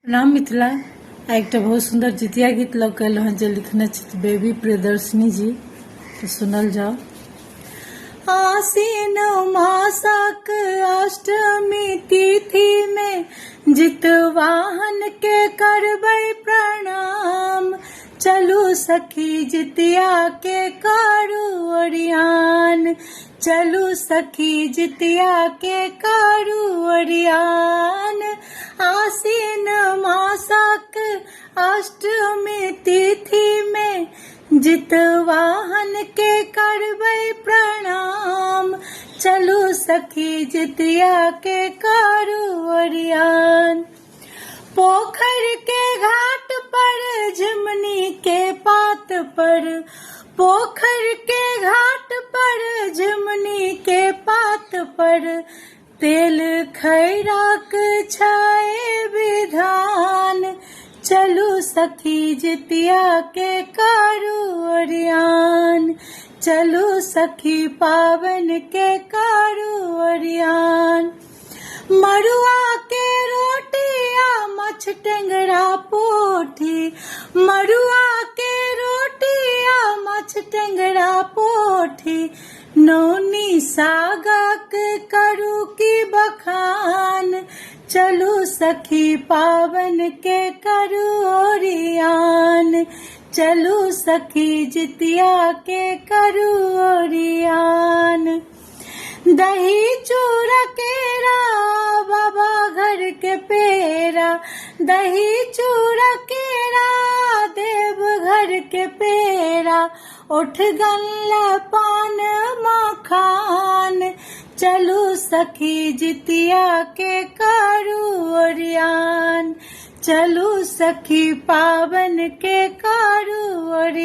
प्रणाम मिथिला। एक बहुत सुंदर जितिया गीत लौकल हँ जे लिखने छथि बेबी प्रियदर्शनी जी, तो सुनल जाओ। आसीन मासक अष्टमी तिथि में जितवाहन के करबै प्रणाम। चलू सखी जितिया के करू ओरियान, चलू सखी जितिया के करू ओरियान। आसीन मासक अष्टमी तिथि में जितवाहन के करबै प्रणाम। चलू सखी जितिया के करू ओरियान। पोखर के घाट पर झिमनी के पात पर, पोखर के घाट पर झिमनी के पात पर तेल खैराक छाए विधान। चलू सखी जितिया के करू ओरियान, चलू सखी पावन के करू ओरियान। मड़ुआ के रोटिया मछ टेंगरा पोठी, मड़ुआ के रोटिया मछ टेंगरा पोठी नौनी सागक करू की बखान। चलू सखी पावन के करू ओरियान, चलू सखी जितिया के करू ओरियान। दही चूड़ा केरा बाबा घर के पेरा, दही चूड़ा केरा देव घर के पेरा उठ गल्ला पान मखान। चलू सखी जितिया के करू ओरियान, चलू सखी पावन के करू ओरियान।